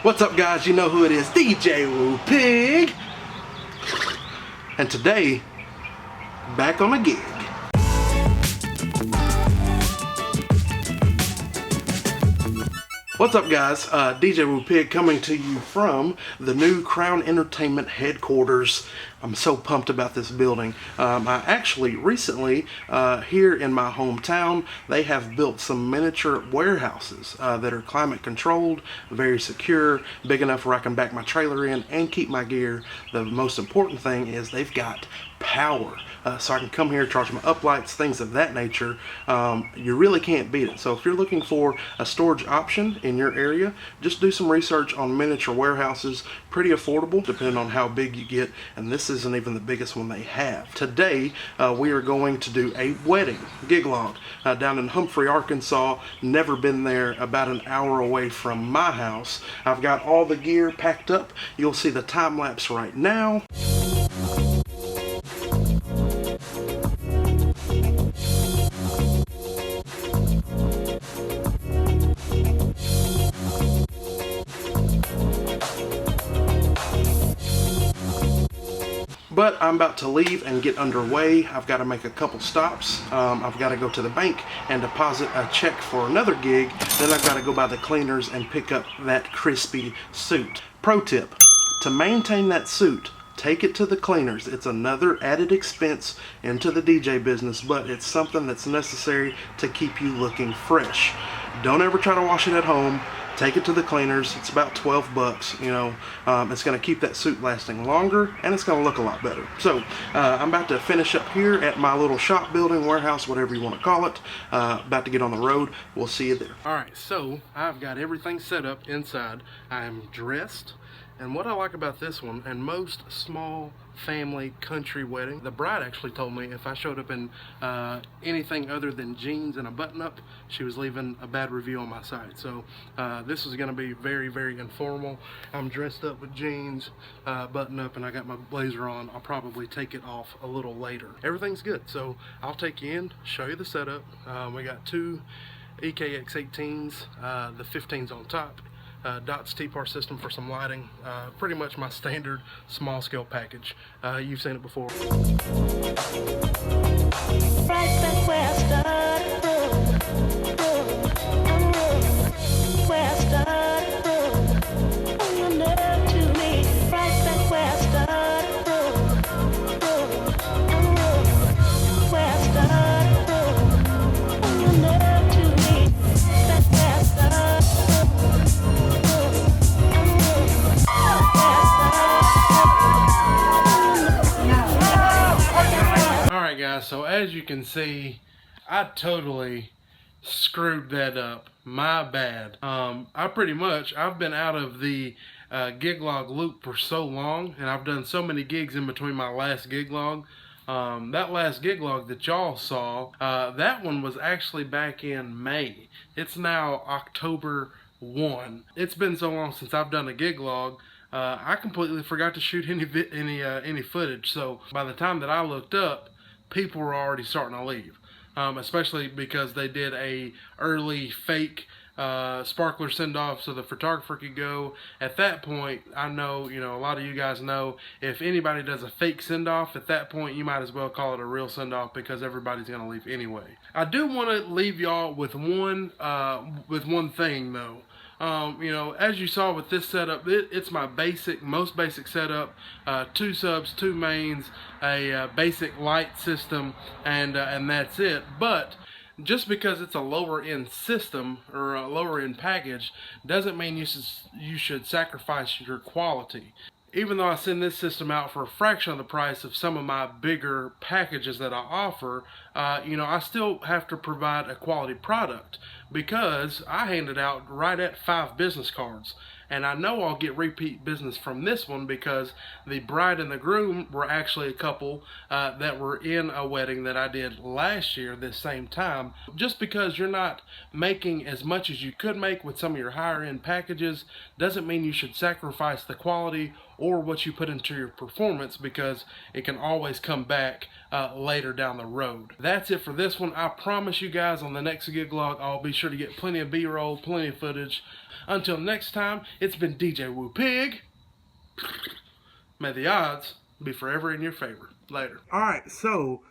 What's up, guys? You know who it is, djwoopig. And today, back on a gig. What's up, guys? djwoopig coming to you from the new Crown Entertainment headquarters. I'm so pumped about this building. I actually recently, here in my hometown, they have built some miniature warehouses that are climate controlled, very secure, big enough where I can back my trailer in and keep my gear. The most important thing is they've got power. So I can come here, charge my uplights, things of that nature. You really can't beat it. So if you're looking for a storage option in your area, just do some research on miniature warehouses. Pretty affordable depending on how big you get, and this isn't even the biggest one they have. Today we are going to do a wedding gig log down in Humphrey, Arkansas. Never been there, about an hour away from my house. I've got all the gear packed up. You'll see the time lapse right now. But I'm about to leave and get underway. I've got to make a couple stops. I've got to go to the bank and deposit a check for another gig. Then I've got to go by the cleaners and pick up that crispy suit. Pro tip, to maintain that suit, take it to the cleaners. It's another added expense into the DJ business, but it's something that's necessary to keep you looking fresh. Don't ever try to wash it at home. Take it to the cleaners. It's about 12 bucks, you know. It's going to keep that suit lasting longer, and it's going to look a lot better. So I'm about to finish up here at my little shop building, warehouse, whatever you want to call it. About to get on the road. We'll see you there. All right, so I've got everything set up inside. I'm dressed. And what I like about this one, and most small family country wedding, the bride actually told me if I showed up in anything other than jeans and a button-up, she was leaving a bad review on my site. So this is going to be very, very informal. I'm dressed up with jeans, button-up, and I got my blazer on. I'll probably take it off a little later. Everything's good, so I'll take you in, show you the setup. We got two EKX18s, the 15's on top. Dots T-Par system for some lighting. Pretty much my standard small scale package. You've seen it before. Right back where I started where I started on your nerve to me. Right back where I started where I started on your nerve to me. Back where I started. Alright guys, so as you can see, I totally screwed that up. My bad. I've been out of the gig log loop for so long, and I've done so many gigs in between my last gig log. That last gig log that y'all saw, that one was actually back in May. It's now October 1. It's been so long since I've done a gig log. I completely forgot to shoot any footage. So by the time that I looked up, people were already starting to leave, especially because they did a early fake sparkler send-off so the photographer could go. At that point, I know, you know, a lot of you guys know, if anybody does a fake send-off, at that point you might as well call it a real send-off, because everybody's going to leave anyway. I do want to leave y'all with one thing though. You know, as you saw with this setup, it's my most basic setup. 2 subs, 2 mains, a basic light system, and that's it. But just because it's a lower end system or a lower end package doesn't mean you should sacrifice your quality. Even though I send this system out for a fraction of the price of some of my bigger packages that I offer, you know, I still have to provide a quality product, because I handed out right at 5 business cards. And I know I'll get repeat business from this one, because the bride and the groom were actually a couple that were in a wedding that I did last year this same time. Just because you're not making as much as you could make with some of your higher end packages doesn't mean you should sacrifice the quality or what you put into your performance, because it can always come back later down the road. That's it for this one. I promise you guys, on the next gig log, I'll be sure to get plenty of B-roll, plenty of footage. Until next time, it's been djwoopig. May the odds be forever in your favor. Later. Alright, so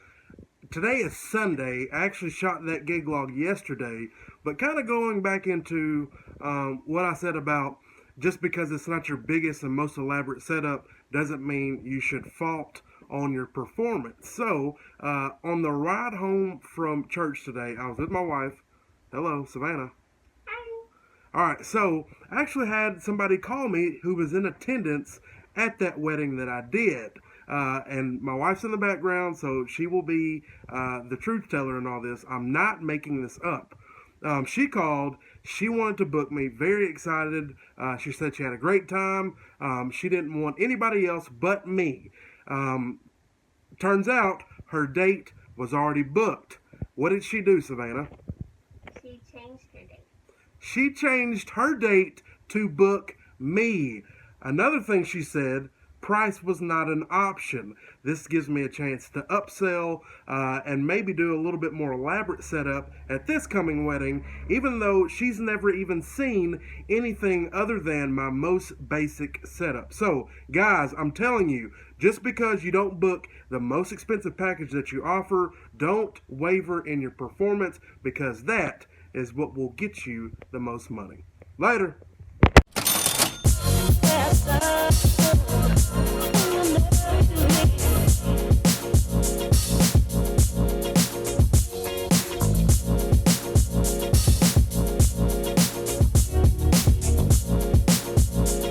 today is Sunday. I actually shot that gig log yesterday, but kind of going back into what I said about just because it's not your biggest and most elaborate setup doesn't mean you should fault on your performance. So, on the ride home from church today, I was with my wife. Hello, Savannah. Hi. Alright, so I actually had somebody call me who was in attendance at that wedding that I did. And my wife's in the background, so she will be the truth teller in all this. I'm not making this up. She called. She wanted to book me. Very excited. She said she had a great time. She didn't want anybody else but me. Turns out her date was already booked. What did she do, Savannah? She changed her date. She changed her date to book me. Another thing she said, price was not an option. This gives me a chance to upsell and maybe do a little bit more elaborate setup at this coming wedding, even though she's never even seen anything other than my most basic setup. So, guys, I'm telling you, just because you don't book the most expensive package that you offer, don't waver in your performance, because that is what will get you the most money. Later. Yes,